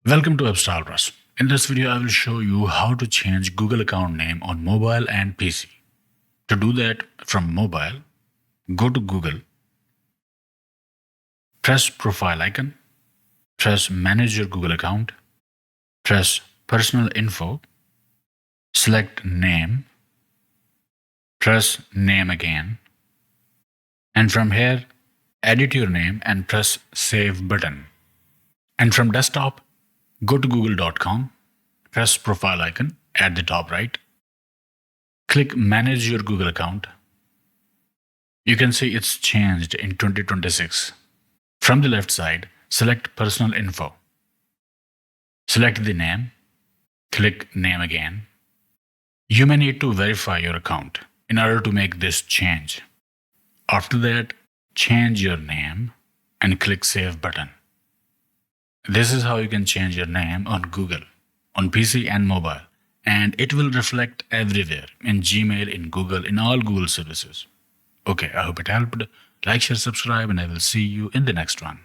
Welcome to AppStarBrush. In this video, I will show you how to change Google account name on mobile and PC. To do that from mobile, go to Google, press profile icon, press manage your Google account, press personal info, select name, press name again, and from here, edit your name and press save button. And from desktop, go to google.com, press profile icon at the top right, click manage your Google account. You can see it's changed in 2026. From the left side, select personal info. Select the name, click name again. You may need to verify your account in order to make this change. After that, change your name and click save button. This is how you can change your name on Google, on PC and mobile, and it will reflect everywhere, in Gmail, in Google, in all Google services. Okay, I hope it helped. Like, share, subscribe, and I will see you in the next one.